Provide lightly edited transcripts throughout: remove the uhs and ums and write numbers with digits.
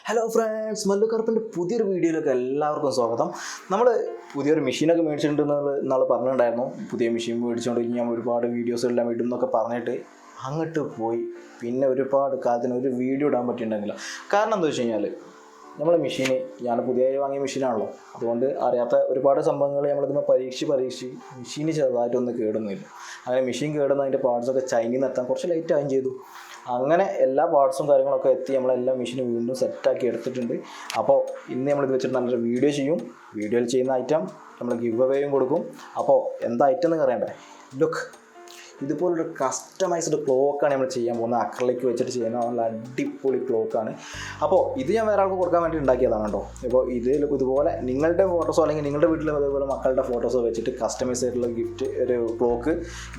Hello friends, MalluKarperൻ്റെ പുതിയൊരു വീഡിയോയിലേക്ക് എല്ലാവർക്കും സ്വാഗതം. നമ്മൾ പുതിയൊരു മെഷീനൊക്കെ മേടിച്ചിട്ടുണ്ടെന്ന് നാൾ പറഞ്ഞിട്ടുണ്ടായിരുന്നു. പുതിയ മെഷീൻ മേടിച്ചുകൊണ്ട് ഞാൻ ഒരുപാട് വീഡിയോസ് എല്ലാം ഇടും എന്നൊക്കെ പറഞ്ഞിട്ട് അങ്ങോട്ട് പോയി. പിന്നെ ഒരുപാട് കാലത്തിന് ഒരു വീഡിയോ ഇടാൻ പറ്റിയിട്ടുണ്ടെങ്കില്ല. കാരണം എന്താ വെച്ച് കഴിഞ്ഞാൽ നമ്മളെ മെഷീന് ഞാൻ പുതിയതായി വാങ്ങിയ മെഷീനാണല്ലോ. അതുകൊണ്ട് അറിയാത്ത ഒരുപാട് സംഭവങ്ങൾ നമ്മളിതിനെ പരീക്ഷിച്ച് മെഷീന് ചെറുതായിട്ടൊന്ന് കേടുന്നില്ല. അങ്ങനെ മെഷീൻ കേടുന്ന അതിൻ്റെ പാർട്സൊക്കെ ചൈനയിൽ നിന്ന് എത്താൻ കുറച്ച് ലേറ്റ് ആയും ചെയ്തു. അങ്ങനെ എല്ലാ പാർട്സും കാര്യങ്ങളൊക്കെ എത്തി നമ്മളെല്ലാം മെഷീൻ വീണ്ടും സെറ്റാക്കി എടുത്തിട്ടുണ്ട്. അപ്പോൾ ഇന്ന് നമ്മളിത് വെച്ചിട്ട് നല്ലൊരു വീഡിയോ ചെയ്യും. വീഡിയോയിൽ ചെയ്യുന്ന ഐറ്റം നമ്മൾ ഗിവ് അവേയും കൊടുക്കും. അപ്പോൾ എന്താ ഐറ്റം എന്ന് അറിയണ്ടേ? ലുക്ക്, ഇതുപോലൊരു കസ്റ്റമൈസ്ഡ് ക്ലോക്കാണ് നമ്മൾ ചെയ്യാൻ പോകുന്നത്. അക്രലിക് വെച്ചിട്ട് ചെയ്യുന്ന നല്ല അടിപൊളി ക്ലോക്കാണ്. അപ്പോൾ ഇത് ഞാൻ വേറെ ആൾക്ക് കൊടുക്കാൻ വേണ്ടി ഉണ്ടാക്കിയതാണ് കേട്ടോ. ഇപ്പോൾ ഇതുപോലെ നിങ്ങളുടെ ഫോട്ടോസോ അല്ലെങ്കിൽ നിങ്ങളുടെ വീട്ടിൽ അതേപോലെ മക്കളുടെ ഫോട്ടോസോ വെച്ചിട്ട് കസ്റ്റമൈസ് ആയിട്ടുള്ള ഗിഫ്റ്റ് ഒരു ക്ലോക്ക്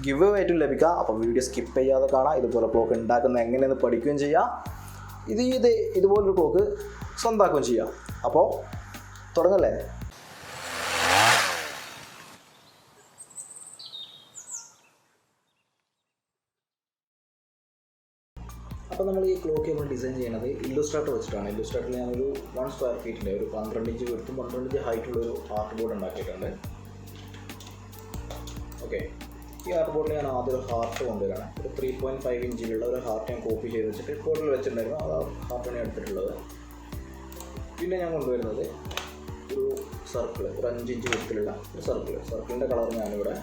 ഗിവ് ആയിട്ടും ലഭിക്കാം. അപ്പോൾ വീഡിയോ സ്കിപ്പ് ചെയ്യാതെ കാണാം. ഇതുപോലെ ക്ലോക്ക് ഉണ്ടാക്കുന്നത് എങ്ങനെയെന്ന് പഠിക്കുകയും ചെയ്യാം. ഇതുപോലൊരു ക്ലോക്ക് സ്വന്തമാക്കുകയും ചെയ്യാം. അപ്പോൾ തുടങ്ങല്ലേ? അപ്പോൾ നമ്മൾ ഈ ക്ലോക്ക് നമ്മൾ ഡിസൈൻ ചെയ്യുന്നത് ഇല്ലുസ്ട്രേറ്റർ വെച്ചിട്ടാണ്. ഇല്ലുസ്ട്രേറ്ററിൽ ഞാനൊരു 1 സ്ക്വയർ ഫീറ്റിൻ്റെ ഒരു 12 ഇഞ്ച് വിടുത്തും 12 ഇഞ്ച് ഹൈറ്റുള്ളൊരു ആർട്ട് ബോർഡ് ഉണ്ടാക്കിയിട്ടുണ്ട്. ഓക്കെ, ഈ ആർട്ട് ബോർഡിൽ ഞാൻ ആദ്യം ഒരു ഹാർട്ട് കൊണ്ടുവരാണ്. ഒരു 3.5 ഇഞ്ചിലുള്ള ഒരു ഹാർട്ട് ഞാൻ കോപ്പി ചെയ്ത് വെച്ചിട്ട് ബോർഡിൽ വെച്ചിട്ടുണ്ടായിരുന്നു. അത് ഹാർട്ടാണ് എടുത്തിട്ടുള്ളത്. പിന്നെ ഞാൻ കൊണ്ടുവരുന്നത് ഒരു സർക്കിൾ, ഒരു 5 ഇഞ്ച് വിടത്തിലുള്ള ഒരു സർക്കിളിൻ്റെ കളർ ഞാനിവിടെ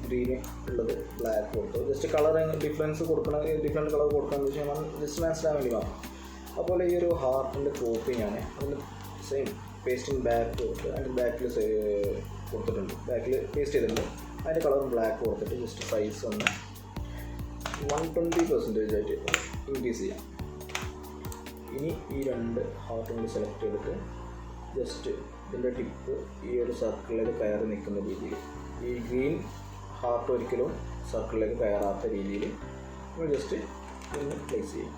ഗ്രീന് ഉള്ളത് ബ്ലാക്ക് കൊടുത്തു. ജസ്റ്റ് കളർ ഡിഫറൻറ്റ് കളർ കൊടുക്കാമെന്ന് വെച്ച് കഴിഞ്ഞാൽ ജസ്റ്റ് മനസ്സിലാൻ വേണ്ടി മാത്രം. അതുപോലെ ഈ ഒരു ഹാർട്ടിൻ്റെ കോപ്പി ഞാൻ അതിന് സെയിം പേസ്റ്റിങ് ബാക്ക് കൊടുത്ത് അതിൻ്റെ ബാക്കിൽ കൊടുത്തിട്ടുണ്ട്. ബാക്കിൽ പേസ്റ്റ് ചെയ്തിട്ടുണ്ട്. അതിൻ്റെ കളറും ബ്ലാക്ക് കൊടുത്തിട്ട് ജസ്റ്റ് സൈസ് ഒന്ന് 120% ആയിട്ട് ഇൻക്രീസ് ചെയ്യാം. ഇനി ഈ 2 ഹാർട്ടും കൂടി സെലക്ട് ചെയ്തിട്ട് ജസ്റ്റ് ഇതിൻ്റെ ടിപ്പ് ഈ ഒരു സർക്കിളിൽ കയറി നിൽക്കുന്ന രീതിയിൽ, ഈ ഗ്രീൻ ഹാർട്ട് ഒരിക്കലും സർക്കിളിലേക്ക് കയറാത്ത രീതിയിൽ നമ്മൾ ജസ്റ്റ് ഒന്ന് പ്ലേസ് ചെയ്യും.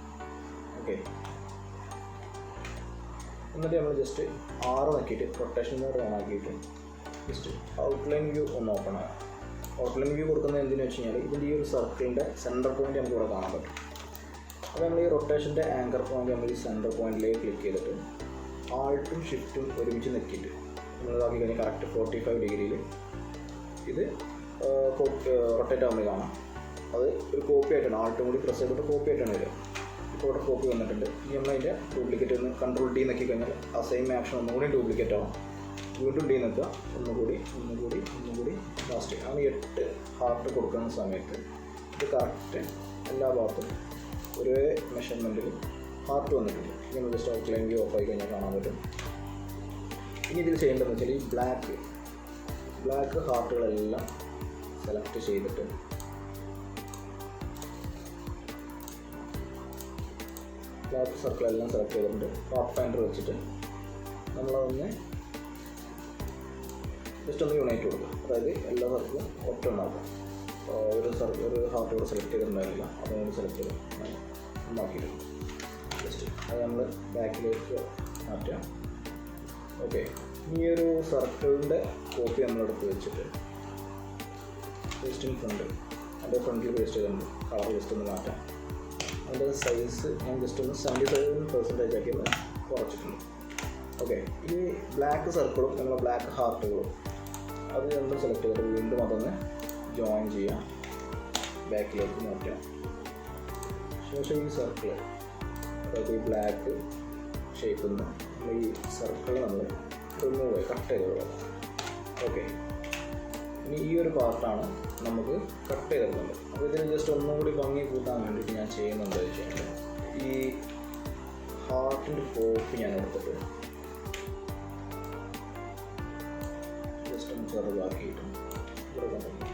ഓക്കെ, എന്നിട്ട് നമ്മൾ ജസ്റ്റ് 6 നോക്കിയിട്ട് റൊട്ടേഷൻ മോഡ് ഓൺ ആക്കിയിട്ട് ജസ്റ്റ് ഔട്ട്ലൈൻ വ്യൂ ഒന്ന് ഓപ്പൺ ആകാം. ഔട്ട്ലൈൻ വ്യൂ കൊടുക്കുന്നത് എന്തിനാണെന്ന് വെച്ച് കഴിഞ്ഞാൽ ഇതിൻ്റെ ഈ ഒരു സർക്കിളിൻ്റെ സെൻറ്റർ പോയിൻറ്റ് നമുക്ക് ഇവിടെ കാണാൻ പറ്റും. അപ്പോൾ നമ്മൾ ഈ റൊട്ടേഷൻ്റെ ആങ്കർ പോയിൻറ്റ് നമ്മൾ ഈ സെൻറ്റർ പോയിൻറ്റിലേക്ക് ക്ലിക്ക് ചെയ്തിട്ട് ആൾട്ടും ഷിഫ്റ്റും ഒരുമിച്ച് നിൽക്കിയിട്ട് നമ്മൾ ഇതാക്കി കഴിഞ്ഞാൽ കറക്റ്റ് 45 ഡിഗ്രിയിൽ ഇത് റൊട്ടേറ്റ് ആകുമ്പോൾ കാണാം. അത് ഒരു കോപ്പി ആയിട്ടാണ്, ആൾട്ടും കൂടി പ്രസ് ചെയ്തിട്ട് കോപ്പി ആയിട്ടാണ് വരിക. ഇപ്പോൾ ഇവിടെ കോപ്പി വന്നിട്ടുണ്ട്. ഇനി നമ്മളതിൻ്റെ ഡ്യൂപ്ലിക്കേറ്റ് ഒന്ന് കൺട്രോൾ ഡി നോക്കി കഴിഞ്ഞാൽ ആ സെയിം ആക്ഷൻ ഒന്നുകൂടി ഡ്യൂപ്ലിക്കേറ്റ് ആവും. വീണ്ടും ഡി നിൽക്കുക, ഒന്നുകൂടി ലാസ്റ്റ് അങ്ങനെ 8 ഹാർട്ട് കൊടുക്കുന്ന സമയത്ത് ഇത് കറക്റ്റ് എല്ലാ ഭാഗത്തും ഒരേ മെഷർമെൻറ്റിൽ ഹാർട്ട് വന്നിട്ടുണ്ട്. ഇനി നമ്മൾ ജസ്റ്റ് ഔട്ട്ലൈൻ വ്യൂ ഓഫ് ആയി കഴിഞ്ഞാൽ കാണാൻ പറ്റും. ഇനി ഇതിൽ ചെയ്യേണ്ടതെന്ന് വെച്ചാൽ ഈ ബ്ലാക്ക് ഹാർട്ടുകളെല്ലാം സെലക്ട് ചെയ്തിട്ട് ബ്ലാക്ക് സർക്കിളെല്ലാം സെലക്ട് ചെയ്തിട്ടുണ്ട്. പാത്ത് ഫൈൻഡർ വെച്ചിട്ട് നമ്മളതൊന്ന് ജസ്റ്റ് ഒന്ന് യുണൈറ്റ് കൊടുക്കുക. അതായത് എല്ലാ സർക്കിളും ഒറ്റ ഉണ്ടാക്കുക. ഒരു ഹാർട്ട് കൂടെ സെലക്ട് ചെയ്തിട്ടുണ്ടായിരുന്നില്ല, അതുകൊണ്ട് സെലക്ട് ചെയ്ത് ഉണ്ടാക്കിയിട്ടുണ്ട്. ജസ്റ്റ് അത് നമ്മൾ ബാക്കിലേക്ക് മാറ്റാം. ഓക്കെ, ഈ ഒരു സർക്കിളിൻ്റെ കോപ്പി നമ്മളെടുത്ത് വെച്ചിട്ട് പേസ്റ്റിംഗ് അതിൻ്റെ ഫ്രണ്ടിൽ പേസ്റ്റ് ചെയ്തിട്ടുണ്ട്. കളർ ജസ്റ്റ് ഒന്ന് മാറ്റാം. അതിൻ്റെ സൈസ് ഞാൻ ജസ്റ്റ് ഒന്ന് 77% ആക്കി ഒന്ന് കുറച്ചിട്ടുണ്ട്. ഓക്കെ, ഈ ബ്ലാക്ക് സർക്കിളും നമ്മൾ ബ്ലാക്ക് ഹാർട്ടുകളും അത് രണ്ടും സെലക്ട് ചെയ്തിട്ട് വീണ്ടും അതൊന്ന് ജോയിൻ ചെയ്യാം, ബാക്കിലേക്ക് മാറ്റാം. ശേഷം ഈ സർക്കിൾ, അതായത് ഈ ബ്ലാക്ക് ഷേപ്പിൽ നിന്ന് നമ്മൾ ഈ സർക്കിൾ നമ്മൾ കട്ട് ചെയ്തോളാം. ഓക്കെ, ഇനി ഈ ഒരു പാർട്ടാണ് നമുക്ക് കട്ട് ചെയ്തിട്ടുള്ളത്. അപ്പോൾ ഇതിന് ജസ്റ്റ് ഒന്നും കൂടി ഭംഗി കൂട്ടാൻ വേണ്ടിയിട്ട് ഞാൻ ചെയ്യുന്നത് വെച്ച് കഴിഞ്ഞാൽ ഈ ഹാർട്ടിൻ്റെ കോപ്പി ഞാൻ എടുത്തിട്ട് ജസ്റ്റ് ഒന്ന് ചെറുതാക്കിയിട്ട് ഇവിടെ കൊണ്ടുവന്നു.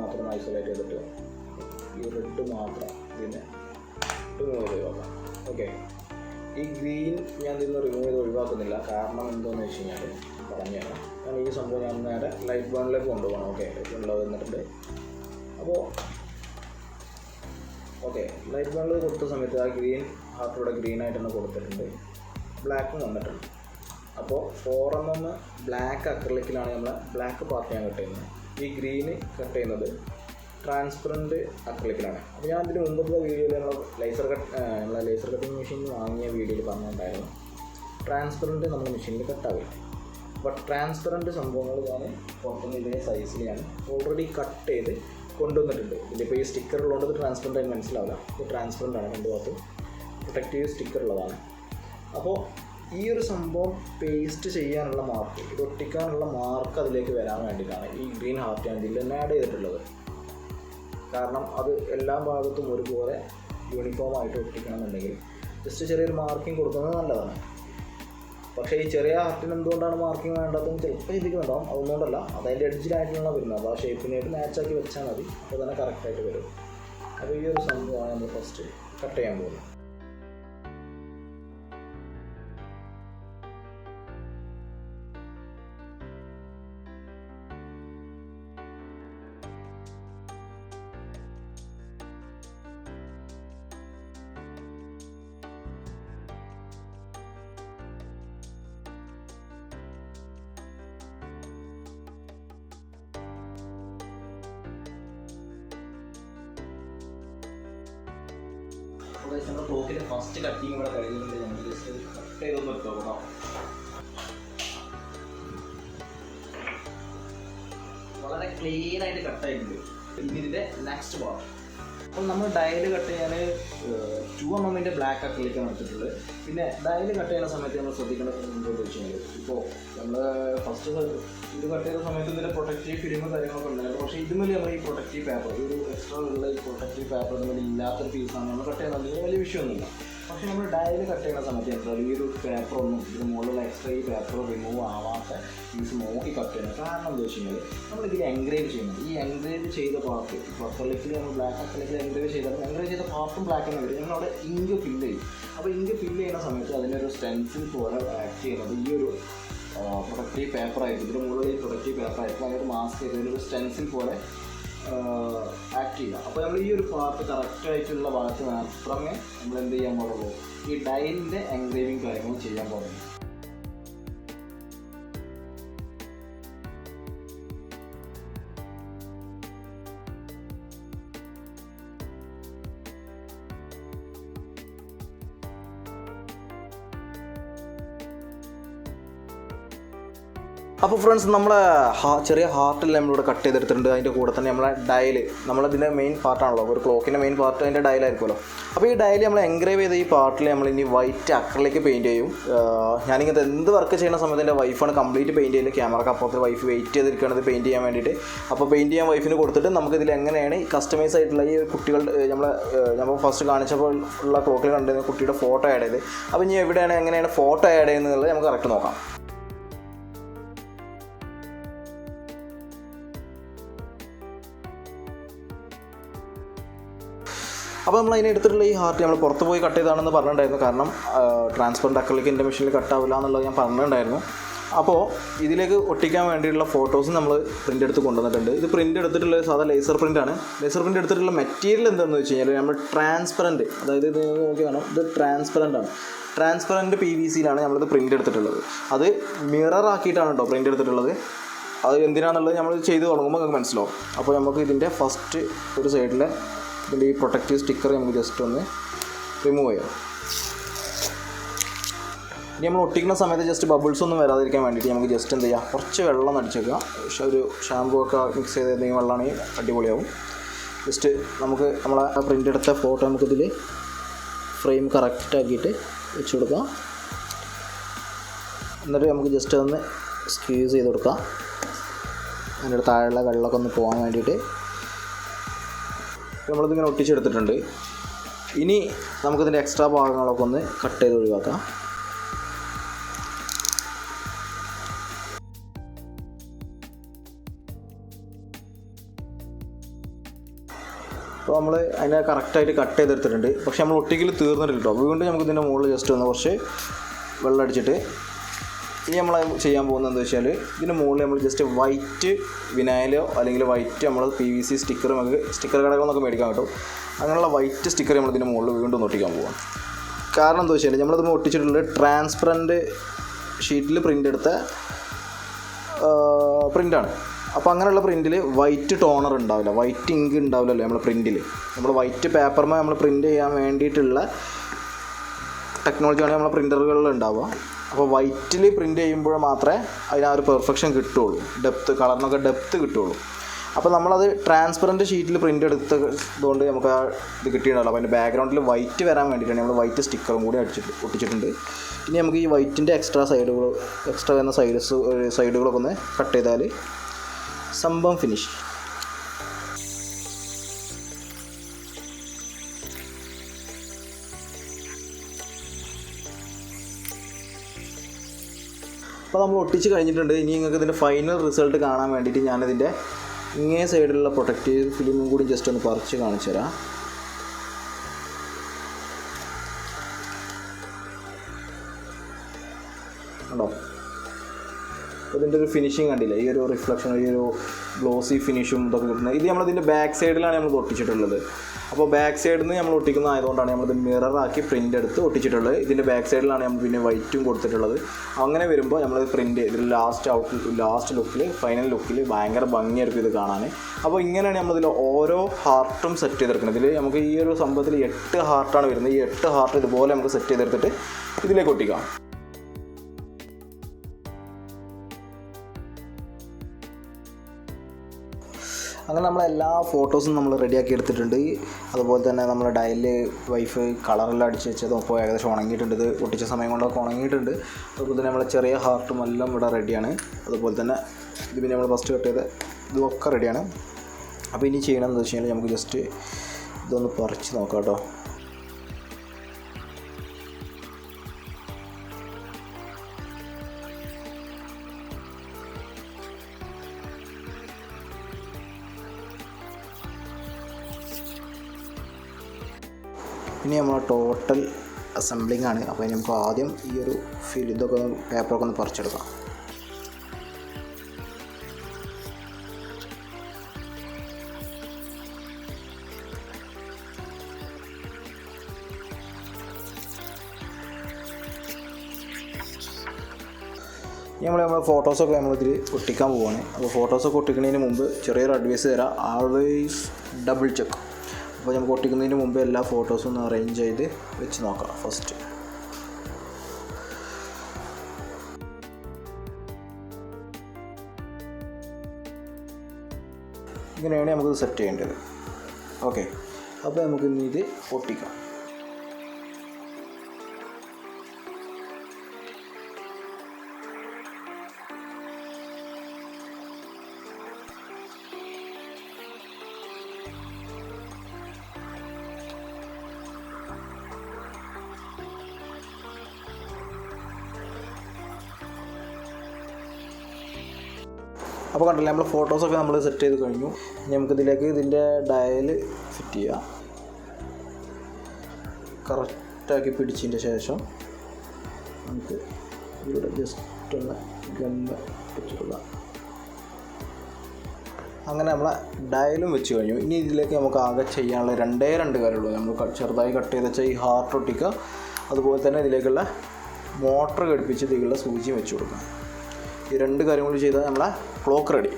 മാത്രം ഐസൊലേറ്റ് ചെയ്തിട്ട് ഈ റെഡ് മാത്രം ഇതിനെ റിമൂവ് ചെയ്ത് ഒഴിവാക്കാം. ഓക്കെ, ഈ ഗ്രീൻ ഞാൻ ഇതിൽ നിന്ന് റിമൂവ് ചെയ്ത് ഒഴിവാക്കുന്നില്ല. കാരണം എന്താണെന്ന് വെച്ച് കഴിഞ്ഞാൽ പറഞ്ഞുതരാം. ഞാൻ ഈ സംഭവം ഞാൻ നേരെ ലൈറ്റ് ബേണിലേക്ക് കൊണ്ടുപോകണം. ഓക്കെ, ലൈറ്റ് ബേണിൽ വന്നിട്ടുണ്ട്. അപ്പോൾ ഓക്കെ, ലൈറ്റ് ബേണിൽ കൊടുത്ത സമയത്ത് ആ ഗ്രീൻ ഹാർട്ട് ഇവിടെ ഗ്രീനായിട്ട് തന്നെ കൊടുത്തിട്ടുണ്ട്, ബ്ലാക്കും വന്നിട്ടുണ്ട്. അപ്പോൾ 4mm ബ്ലാക്ക് അക്രിലിക്കിലാണ് നമ്മൾ ബ്ലാക്ക് പാർട്ട് ഞാൻ കട്ട് ചെയ്യുന്നത്. ഈ ഗ്രീന് കട്ട് ചെയ്യുന്നത് ട്രാൻസ്പെറൻറ്റ് അക്രിലിക്കിലാണ്. അപ്പോൾ ഞാൻ ഇതിന് മുമ്പത്തെ വീഡിയോയിൽ നമ്മളെ ലേസർ കട്ടിങ് മെഷീൻ വാങ്ങിയ വീഡിയോയിൽ പറഞ്ഞിട്ടുണ്ടായിരുന്നു ട്രാൻസ്പെറൻറ്റ് നമ്മുടെ മെഷീനിൽ കട്ടാവില്ല. അപ്പോൾ ട്രാൻസ്പെറൻറ്റ് സംഭവങ്ങൾ ഞാൻ പുറത്തുനിന്ന് ഇതേ സൈസിൽ ഞാൻ ഓൾറെഡി കട്ട് ചെയ്ത് കൊണ്ടുവന്നിട്ടുണ്ട്. ഇതിപ്പോൾ ഈ സ്റ്റിക്കർ ഉള്ളതുകൊണ്ട് ഇത് ട്രാൻസ്പെറൻ്റ് ആയി മനസ്സിലാവില്ല. ഇത് ട്രാൻസ്പെറൻ്റ് ആണ്, രണ്ട് ഭാഗത്തും പ്രൊട്ടക്റ്റീവ് സ്റ്റിക്കർ ഉള്ളതാണ്. അപ്പോൾ ഈ ഒരു സംഭവം പേസ്റ്റ് ചെയ്യാനുള്ള മാർക്ക്, ഇത് ഒട്ടിക്കാനുള്ള മാർക്ക് അതിലേക്ക് വരാൻ വേണ്ടിയിട്ടാണ് ഈ ഗ്രീൻ ഹാർട്ട് ഞാൻ ഇതിൽ തന്നെ ആഡ് ചെയ്തിട്ടുള്ളത്. കാരണം അത് എല്ലാ ഭാഗത്തും ഒരുപോലെ യൂണിഫോം ആയിട്ട് ഒട്ടിക്കണമെന്നുണ്ടെങ്കിൽ ജസ്റ്റ് ചെറിയൊരു മാർക്കിംഗ് കൊടുക്കുന്നത് നല്ലതാണ്. പക്ഷേ ഈ ചെറിയ ഹാർട്ടിന് എന്തുകൊണ്ടാണ് മാർക്കിംഗ് വേണ്ടതെന്ന് ചിലപ്പോൾ ചിന്തിക്കുന്നുണ്ടാവും. അതൊന്നുകൊണ്ടല്ല, അതതിൻ്റെ എഡ്ജിലായിട്ടുള്ള വരുന്നത്. അപ്പോൾ ആ ഷേപ്പിനായിട്ട് മാച്ചാക്കി വെച്ചാൽ മതി, അപ്പോൾ തന്നെ കറക്റ്റായിട്ട് വരും. അപ്പോൾ ഈ ഒരു സംഭവമാണ് നമ്മൾ ഫസ്റ്റ് കട്ട് ചെയ്യാൻ പോകുന്നത്. നമ്മുടെ ക്ലോക്കിൻ്റെ ഫസ്റ്റ് കട്ടിങ് ഇവിടെ കഴിഞ്ഞിട്ടുണ്ട്. നമ്മൾ ജസ്റ്റ് കട്ട് ചെയ്തൊന്ന് എടുത്തോളാം. വളരെ ക്ലീനായിട്ട് കട്ടായിട്ടുണ്ട്. ഇനി ഇതിൻ്റെ നെക്സ്റ്റ് പാർട്ട്. അപ്പോൾ നമ്മൾ ഡയൽ കട്ട് ചെയ്യാൻ 2mm ബ്ലാക്ക് അക്രിലിക്കാണ് എടുത്തിട്ടുള്ളത്. പിന്നെ ഡയൽ കട്ട് ചെയ്യുന്ന സമയത്ത് നമ്മൾ ശ്രദ്ധിക്കേണ്ടത് എന്താണെന്ന് വെച്ച് കഴിഞ്ഞാൽ, ഇപ്പോൾ നമ്മൾ ഫസ്റ്റ് ഇത് കട്ട് ചെയ്ത സമയത്ത് ഇതിൻ്റെ പ്രൊട്ടക്റ്റീവ് ഫിലിമോ കാര്യങ്ങളൊക്കെ ഉണ്ടായിരുന്നു. പക്ഷേ ഇതുമേൽ നമ്മൾ ഈ പ്രൊട്ടക്റ്റീവ് പേപ്പർ, ഈ ഒരു എക്സ്ട്രാ ഉള്ള ഈ പ്രൊട്ടക്റ്റീവ് പേപ്പർ നമ്മൾ ഇല്ലാത്തൊരു പീസാണ് നമ്മൾ കട്ട് ചെയ്യുന്നത്. വലിയ വിഷയമൊന്നുമില്ല. പക്ഷേ നമ്മൾ ഡയൽ കട്ട് ചെയ്യുന്ന സമയത്ത് എന്താ ഈ ഒരു പേപ്പറൊന്നും ഇതിന് മുകളിലുള്ള എക്സ്ട്രാ ഈ പേപ്പർ റിമൂവ് ആവാത്ത പീസ് നോക്കി കട്ട് ചെയ്യണം. കാരണം എന്താ വെച്ച് കഴിഞ്ഞാൽ നമ്മളിതിൽ എൻഗ്രേവ് ചെയ്യുന്നത്, ഈ എൻഗ്രേവ് ചെയ്ത പാർട്ട് അക്രിലിക്കിൽ നമ്മൾ ബ്ലാക്ക് അക്രിലിക്കിൽ എൻഗ്രേവ് ചെയ്ത പാർട്ടും ബ്ലാക്ക് എന്ന് വരും. നമ്മളവിടെ ഇങ്ക് ഫില്ല് ചെയ്യും. അപ്പോൾ ഇങ്ക് ഫില്ല് ചെയ്യുന്ന സമയത്ത് അതിനൊരു സ്റ്റെൻസിൽ പോലെ ആക്ട് ചെയ്യുന്നത് ഈ ഒരു പ്രൊട്ടക്റ്റീവ് പേപ്പറായിരിക്കും. ഇതിന് മുകളിൽ ഈ പ്രൊട്ടക്റ്റീവ് പേപ്പറായിരിക്കും. അതിനൊരു മാസ്ക് ചെയ്ത് ഇതിനൊരു സ്റ്റെൻസിൽ പോലെ ആക്ട് ചെയ്യുക. അപ്പോൾ നമ്മൾ ഈ ഒരു പാർട്ട് കറക്റ്റായിട്ടുള്ള ഭാഗത്ത് മാത്രമേ നമ്മൾ എന്ത് ചെയ്യാൻ പാടുള്ളൂ, ഈ ഡയലിൻ്റെ എൻഗ്രേവിങ് കാര്യങ്ങൾ ചെയ്യാൻ പാടുള്ളൂ. അപ്പോൾ ഫ്രണ്ട്സ്, നമ്മളെ ചെറിയ ഹാർട്ടിൽ നമ്മളിവിടെ കട്ട് ചെയ്തെടുത്തിട്ടുണ്ട്. അതിൻ്റെ കൂടെ തന്നെ നമ്മളെ ഡയൽ, നമ്മളതിൻ്റെ മെയിൻ പാർട്ടാണല്ലോ, ഒരു ക്ലോക്കിൻ്റെ മെയിൻ പാർട്ട് അതിൻ്റെ ഡയലായിരിക്കുമല്ലോ. അപ്പോൾ ഈ ഡയൽ നമ്മൾ എൻഗ്രേവ് ചെയ്ത ഈ പാർട്ടിൽ നമ്മൾ ഇനി വൈറ്റ് അക്രിലിക്ക് പെയിൻറ്റ് ചെയ്യും. ഞാനിങ്ങനത്തെ എന്ത് വർക്ക് ചെയ്യുന്ന സമയത്ത് എൻ്റെ വൈഫാണ് കംപ്ലീറ്റ് പെയിൻറ്റ് ചെയ്യുന്നത്. ക്യാമറക്ക് അപ്പുറത്ത് വൈഫ് വെയിറ്റ് ചെയ്തിരിക്കുകയാണ് ഇത് പെയിൻറ്റ് ചെയ്യാൻ വേണ്ടിയിട്ട്. അപ്പോൾ പെയിൻറ്റ് ചെയ്യാൻ വൈഫിന് കൊടുത്തിട്ട് നമുക്കിതിൽ എങ്ങനെയാണ് ഈ കസ്റ്റമൈസ് ആയിട്ടുള്ള ഈ കുട്ടികളുടെ നമ്മൾ ഫസ്റ്റ് കാണിച്ചപ്പോൾ ഉള്ള ക്ലോക്കിൽ കണ്ടിരുന്ന കുട്ടിയുടെ ഫോട്ടോ ആഡ് ചെയ്ത്, അപ്പോൾ ഇനി എവിടെയാണ് എങ്ങനെയാണ് ഫോട്ടോ ആഡ് ചെയ്യുന്നത് നമുക്ക് കറക്റ്റ് നോക്കാം. അപ്പോൾ നമ്മൾ അതിനെ എടുത്തിട്ടുള്ള ഈ ഹാർട്ട് നമ്മൾ പുറത്ത് പോയി കട്ട് ചെയ്താണെന്ന് പറഞ്ഞിട്ടുണ്ടായിരുന്നു. കാരണം ട്രാൻസ്പെറൻറ്റ് അക്രിലിക് എൻ്റെ മെഷീനിൽ കട്ടാവില്ല എന്നുള്ളത് ഞാൻ പറഞ്ഞിട്ടുണ്ടായിരുന്നു. അപ്പോൾ ഇതിലേക്ക് ഒട്ടിക്കാൻ വേണ്ടിയിട്ടുള്ള ഫോട്ടോസ് നമ്മൾ പ്രിൻ്റ് എടുത്ത് കൊണ്ടുവന്നിട്ടുണ്ട്. ഇത് പ്രിൻ്റ് എടുത്തിട്ടുള്ള സാധാ ലേസർ പ്രിൻ്റാണ്. ലേസർ പ്രിൻ്റ് എടുത്തിട്ടുള്ള മെറ്റീരിയൽ എന്താണെന്ന് വെച്ച് കഴിഞ്ഞാൽ നമ്മൾ ട്രാൻസ്പെറൻറ്റ്, അതായത് ഇത് നോക്കി കാണാം, ഇത് ട്രാൻസ്പെറൻ്റ് ആണ്. ട്രാൻസ്പെറൻറ്റ് PVC-യിലാണ് നമ്മളിത് പ്രിൻ്റ് എടുത്തിട്ടുള്ളത്. അത് മിറർ ആക്കിയിട്ടാണ് കേട്ടോ പ്രിൻ്റ് എടുത്തിട്ടുള്ളത്. അത് എന്തിനാണെന്നുള്ളത് നമ്മൾ ചെയ്ത് തുടങ്ങുമ്പോൾ നമുക്ക് മനസ്സിലാവും. അപ്പോൾ നമുക്ക് ഇതിൻ്റെ ഫസ്റ്റ് ഒരു സൈഡിലെ ഇതിൻ്റെ ഈ പ്രൊട്ടക്റ്റീവ് സ്റ്റിക്കർ നമുക്ക് ജസ്റ്റ് ഒന്ന് റിമൂവ് ചെയ്യാം. ഇനി നമ്മൾ ഒട്ടിക്കുന്ന സമയത്ത് ജസ്റ്റ് ബബിൾസ് ഒന്നും വരാതിരിക്കാൻ വേണ്ടിയിട്ട് നമുക്ക് ജസ്റ്റ് എന്ത് ചെയ്യുക, കുറച്ച് വെള്ളം അടിച്ചേക്കുക. ഒരു ഷാമ്പൂ ഒക്കെ മിക്സ് ചെയ്ത് എന്തെങ്കിലും വെള്ളമാണെങ്കിൽ അടിപൊളിയാവും. ജസ്റ്റ് നമുക്ക് നമ്മളെ പ്രിൻ്റ് എടുത്ത ഫോട്ടോ നമുക്കിതിൽ ഫ്രെയിം കറക്റ്റാക്കിയിട്ട് വെച്ച് കൊടുക്കാം. എന്നിട്ട് നമുക്ക് ജസ്റ്റ് ഒന്ന് സ്ക്വീസ് ചെയ്ത് കൊടുക്കാം. അതിൻ്റെ താഴെയുള്ള വെള്ളമൊക്കെ ഒന്ന് പോകാൻ വേണ്ടിയിട്ട് നമ്മളിതിങ്ങനെ ഒട്ടിച്ചെടുത്തിട്ടുണ്ട്. ഇനി നമുക്കിതിൻ്റെ എക്സ്ട്രാ ഭാഗങ്ങളൊക്കെ ഒന്ന് കട്ട് ചെയ്ത് ഒഴിവാക്കാം. അപ്പോൾ നമ്മൾ അതിനെ കറക്റ്റായിട്ട് കട്ട് ചെയ്തെടുത്തിട്ടുണ്ട്. പക്ഷേ നമ്മൾ ഒട്ടിക്കൽ തീർന്നിട്ടില്ല കേട്ടോ. വീണ്ടും നമുക്ക് ഇതിൻ്റെ മുകളിൽ ജസ്റ്റ് ഒന്ന് കുറച്ച് വെള്ളം അടിച്ചിട്ട് ഇനി നമ്മൾ ചെയ്യാൻ പോകുന്നത് എന്താ വെച്ചാൽ ഇതിൻ്റെ മുകളിൽ നമ്മൾ ജസ്റ്റ് വൈറ്റ് വിനായിലോ അല്ലെങ്കിൽ വൈറ്റ് നമ്മൾ PVC സ്റ്റിക്കർ നമുക്ക് സ്റ്റിക്കർ കടകളിൽ നിന്നൊക്കെ മേടിക്കാൻ കിട്ടും. അങ്ങനെയുള്ള വൈറ്റ് സ്റ്റിക്കർ നമ്മൾ ഇതിൻ്റെ മുകളിൽ വീണ്ടും ഒന്ന് ഒട്ടിക്കാൻ പോകാം. കാരണം എന്താ വെച്ചാൽ നമ്മളിത് ഒട്ടിച്ചിട്ടുള്ളത് ട്രാൻസ്പെറൻറ്റ് ഷീറ്റിൽ പ്രിൻ്റ് എടുത്ത പ്രിൻ്റാണ്. അപ്പോൾ അങ്ങനെയുള്ള പ്രിൻറ്റിൽ വൈറ്റ് ടോണർ ഉണ്ടാവില്ല, വൈറ്റ് ഇങ്ക് ഉണ്ടാവില്ലല്ലോ നമ്മൾ പ്രിൻറ്റിൽ. നമ്മൾ വൈറ്റ് പേപ്പർമേ നമ്മൾ പ്രിൻറ്റ് ചെയ്യാൻ വേണ്ടിയിട്ടുള്ള ടെക്നോളജിയാണ് നമ്മളെ പ്രിൻ്ററുകളിൽ ഉണ്ടാവുക. അപ്പോൾ വൈറ്റിൽ പ്രിൻറ്റ് ചെയ്യുമ്പോൾ മാത്രമേ അതിന് ആ ഒരു പെർഫെക്ഷൻ കിട്ടുള്ളൂ, കളറിനൊക്കെ ഡെപ്ത്ത് കിട്ടുള്ളൂ. അപ്പോൾ നമ്മളത് ട്രാൻസ്പെറൻറ്റ് ഷീറ്റിൽ പ്രിൻ്റ് എടുത്തതുകൊണ്ട് നമുക്ക് ആ ഇത് കിട്ടിയിട്ടുണ്ടല്ലോ. അപ്പോൾ അതിൻ്റെ ബാക്ക്ഗ്രൗണ്ടിൽ വൈറ്റ് വരാൻ വേണ്ടിയിട്ടാണ് നമ്മൾ വൈറ്റ് സ്റ്റിക്കറും കൂടി ഒട്ടിച്ചിട്ടുണ്ട്. ഇനി നമുക്ക് ഈ വൈറ്റിൻ്റെ എക്സ്ട്രാ വരുന്ന സൈഡുകളൊക്കെ ഒന്ന് കട്ട് ചെയ്താൽ സംഭവം ഫിനിഷ്. അപ്പോൾ നമ്മൾ ഒട്ടിച്ച് കഴിഞ്ഞിട്ടുണ്ട്. ഇനി നിങ്ങൾക്ക് ഇതിൻ്റെ ഫൈനൽ റിസൾട്ട് കാണാൻ വേണ്ടിയിട്ട് ഞാനിതിൻ്റെ ഇങ്ങേ സൈഡിലുള്ള പ്രൊട്ടക്റ്റീവ് ഫിലിമും കൂടി ജസ്റ്റ് ഒന്ന് പറിച്ച് കാണിച്ചു തരാം. കണ്ടോ, ഇതിൻ്റെ ഒരു ഫിനിഷിങ് കണ്ടില്ല, ഈ ഒരു റിഫ്ലക്ഷൻ, ഈ ഒരു ഗ്ലോസി ഫിനിഷും ഇതൊക്കെ കിട്ടുന്നത്. ഇത് നമ്മളിതിൻ്റെ ബാക്ക് സൈഡിലാണ് നമ്മൾ ഒട്ടിച്ചിട്ടുള്ളത്. അപ്പോൾ ബാക്ക് സൈഡിൽ നിന്ന് നമ്മൾ ഒട്ടിക്കുന്ന ആയതുകൊണ്ടാണ് നമ്മളിത് മിററാക്കി പ്രിൻ്റ് എടുത്ത് ഒട്ടിച്ചിട്ടുള്ളത്. ഇതിൻ്റെ ബാക്ക് സൈഡിലാണ് നമ്മൾ പിന്നെ വൈറ്റും കൊടുത്തിട്ടുള്ളത്. അങ്ങനെ വരുമ്പോൾ നമ്മൾ പ്രിൻ്റ് ഇതിൽ ലാസ്റ്റ് ലുക്കിൽ ഫൈനൽ ലുക്കിൽ ഭയങ്കര ഭംഗിയായിരിക്കും ഇത് കാണാൻ. അപ്പോൾ ഇങ്ങനെയാണ് നമ്മളിതിൽ ഓരോ ഹാർട്ടും സെറ്റ് ചെയ്തെടുക്കുന്നത്. ഇതിൽ നമുക്ക് ഈ ഒരു സംഭവത്തിൽ 8 ഹാർട്ടാണ് വരുന്നത്. ഈ 8 ഹാർട്ട് ഇതുപോലെ നമുക്ക് സെറ്റ് ചെയ്തെടുത്തിട്ട് ഇതിലേക്ക് ഒട്ടിക്കാം. അങ്ങനെ നമ്മളെല്ലാ ഫോട്ടോസും നമ്മൾ റെഡിയാക്കി എടുത്തിട്ടുണ്ട്. അതുപോലെ തന്നെ നമ്മൾ ഡയലിൽ വൈഫ് കളറെല്ലാം അടിച്ച് വെച്ചതും ഇപ്പോൾ ഏകദേശം ഉണങ്ങിയിട്ടുണ്ട്. ഇത് ഒട്ടിച്ച സമയം കൊണ്ടൊക്കെ ഉണങ്ങിയിട്ടുണ്ട്. അതുപോലെ തന്നെ നമ്മളെ ചെറിയ ഹാർട്ടും എല്ലാം ഇവിടെ റെഡിയാണ്. അതുപോലെ തന്നെ ഇത് പിന്നെ നമ്മൾ ഫസ്റ്റ് കട്ട് ചെയ്ത് ഇതൊക്കെ റെഡിയാണ്. അപ്പോൾ ഇനി ചെയ്യണമെന്ന് വെച്ച് കഴിഞ്ഞാൽ നമുക്ക് ജസ്റ്റ് ഇതൊന്ന് പറിച്ച് നോക്കാം കേട്ടോ. ഇനി നമ്മൾ ടോട്ടൽ അസംബ്ലിംഗ് ആണ്. അപ്പോൾ നമുക്ക് ആദ്യം ഈ ഒരു ഇതൊക്കെ പേപ്പറൊക്കെ ഒന്ന് പറിച്ചെടുക്കാം. നമ്മൾ ഫോട്ടോസൊക്കെ നമ്മളിതിൽ ഒട്ടിക്കാൻ പോവുകയാണ്. അപ്പോൾ ഫോട്ടോസൊക്കെ ഒട്ടിക്കുന്നതിന് മുമ്പ് ചെറിയൊരു അഡ്വൈസ് തരാം. Always double check. അപ്പോൾ നമുക്ക് ഒട്ടിക്കുന്നതിന് മുമ്പ് എല്ലാ ഫോട്ടോസും ഒന്ന് അറേഞ്ച് ചെയ്ത് വെച്ച് നോക്കാം. ഫസ്റ്റ് ഇങ്ങനെയാണ് നമുക്കിത് സെറ്റ് ചെയ്യേണ്ടത്. ഓക്കെ, അപ്പോൾ നമുക്ക് ഇനി ഇത് ഒട്ടിക്കാം. അപ്പോൾ കണ്ടില്ലേ, നമ്മൾ ഫോട്ടോസൊക്കെ നമ്മൾ സെറ്റ് ചെയ്ത് കഴിഞ്ഞു. ഇനി നമുക്കിതിലേക്ക് ഇതിൻ്റെ ഡയൽ ഫിറ്റ് ചെയ്യാം. കറക്റ്റാക്കി പിടിച്ചതിൻ്റെ ശേഷം നമുക്ക് ഇവിടെ ജസ്റ്റ് ഒന്ന് ഗമ്മ് വെച്ചിട്ടുള്ള അങ്ങനെ നമ്മളെ ഡയലും വെച്ച് കഴിഞ്ഞു. ഇനി ഇതിലേക്ക് നമുക്ക് ആകെ ചെയ്യാനുള്ള രണ്ടേ കാര്യമുള്ളൂ. നമ്മൾ ചെറുതായി കട്ട് ചെയ്ത് വെച്ചാൽ ഈ ഹാർട്ട് ഒട്ടിക്കുക. അതുപോലെ തന്നെ ഇതിലേക്കുള്ള മോട്ടർ ഘടിപ്പിച്ച് ഇതിലുള്ള സൂചിയും വെച്ച് കൊടുക്കുക. ഈ 2 കാര്യം കൂടി ചെയ്താൽ നമ്മളെ ക്ലോക്ക് റെഡി.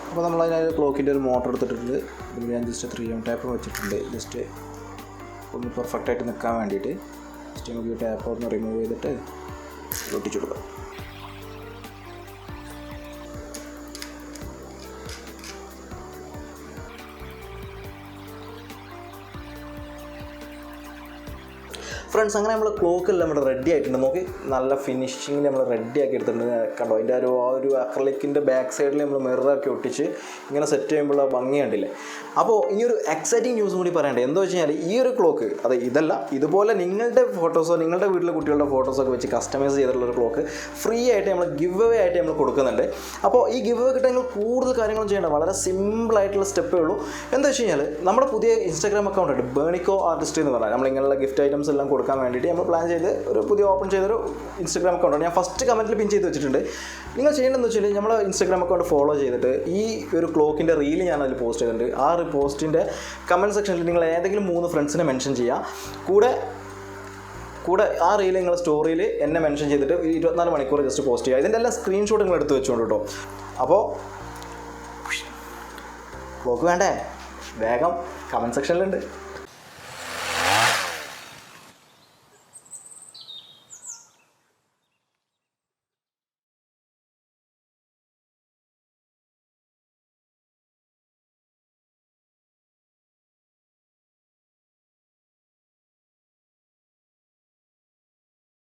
അപ്പോൾ നമ്മളതിനൊരു ക്ലോക്കിൻ്റെ ഒരു മോട്ടർ എടുത്തിട്ടുണ്ട്. ഇതിൽ ഞാൻ ജസ്റ്റ് 3M ടാപ്പ് വെച്ചിട്ടുണ്ട്. ജസ്റ്റ് ഒന്ന് പെർഫെക്റ്റായിട്ട് നിൽക്കാൻ വേണ്ടിയിട്ട് ജസ്റ്റ് നമുക്ക് ഈ ടാപ്പ് ഒന്ന് റിമൂവ് ചെയ്തിട്ട് ഒട്ടിച്ചു കൊടുക്കാം. ഫ്രണ്ട്സ് അങ്ങനെ നമ്മൾ ക്ലോക്ക് എല്ലാം ഇവിടെ റെഡി ആയിട്ടുണ്ട്. നോക്കി നല്ല ഫിനിഷിങ്ങിൽ നമ്മൾ റെഡി ആക്കി എടുത്തിട്ടുണ്ട്. കണ്ടോ അതിൻ്റെ ആ ഒരു അക്രലിക്കിൻ്റെ ബാക്ക് സൈഡിൽ നമ്മൾ മിററൊക്കെ ഒട്ടിച്ച് ഇങ്ങനെ സെറ്റ് ചെയ്യുമ്പോൾ ഭംഗി കണ്ടില്ലേ. അപ്പോൾ ഇനിയൊരു എക്സൈറ്റിംഗ് ന്യൂസും കൂടി പറയണ്ടേ. എന്താ വെച്ച് കഴിഞ്ഞാൽ ഈ ഒരു ക്ലോക്ക് ഇതല്ല, ഇതുപോലെ നിങ്ങളുടെ ഫോട്ടോസോ നിങ്ങളുടെ വീട്ടിലെ കുട്ടികളുടെ ഫോട്ടോസൊക്കെ വെച്ച് കസ്റ്റമൈസ് ചെയ്തിട്ടുള്ള ഒരു ക്ലോക്ക് ഫ്രീ ആയിട്ട് നമ്മൾ ഗിവ് അവേ ആയിട്ട് നമ്മൾ കൊടുക്കുന്നുണ്ട്. അപ്പോൾ ഈ ഗിവ് അവേ കിട്ടാൻ കൂടുതൽ കാര്യങ്ങളും ചെയ്യേണ്ട, വളരെ സിമ്പിളായിട്ടുള്ള സ്റ്റെപ്പേ ഉള്ളൂ. എന്താ വെച്ച് കഴിഞ്ഞാൽ നമ്മുടെ പുതിയ ഇൻസ്റ്റാഗ്രാം അക്കൗണ്ട് ഉണ്ട്, ബേണിക്കോ ആർട്ടിസ്റ്റ് എന്ന് പറഞ്ഞാൽ. നമ്മളിങ്ങനെയുള്ള ഗിഫ്റ്റ് ഐറ്റംസ് എല്ലാം കൊടുക്കാൻ വേണ്ടിയിട്ട് നമ്മൾ പ്ലാൻ ചെയ്ത് ഒരു പുതിയ ഓപ്പൺ ചെയ്തൊരു ഇൻസ്റ്റാഗ്രാം അക്കൗണ്ടാണ്. ഞാൻ ഫസ്റ്റ് കമൻറ്റിൽ പിൻ ചെയ്ത് വെച്ചിട്ടുണ്ട്. നിങ്ങൾ ചെയ്യേണ്ടതെന്ന് വെച്ചാൽ നമ്മൾ ഇൻസ്റ്റാഗ്രാം അക്കൗണ്ട് ഫോളോ ചെയ്തിട്ട് ഈ ഒരു ക്ലോക്കിൻ്റെ റീൽ ഞാൻ അതിൽ പോസ്റ്റ് ചെയ്തിട്ടുണ്ട്. ആ ഒരു പോസ്റ്റിൻ്റെ കമൻറ്റ് സെക്ഷനിൽ നിങ്ങൾ ഏതെങ്കിലും 3 ഫ്രണ്ട്സിനെ മെൻഷൻ ചെയ്യുക. കൂടെ ആ റീൽ നിങ്ങൾ സ്റ്റോറിയിൽ എന്നെ മെൻഷൻ ചെയ്തിട്ട് 24 മണിക്കൂർ ജസ്റ്റ് പോസ്റ്റ് ചെയ്യുക. ഇതിൻ്റെ എല്ലാം സ്ക്രീൻഷോട്ട് നിങ്ങൾ എടുത്ത് വെച്ചുകൊണ്ട് കേട്ടോ. അപ്പോൾ ക്ലോക്ക് വേണ്ടേ, വേഗം കമൻറ്റ് സെക്ഷനിലുണ്ട്.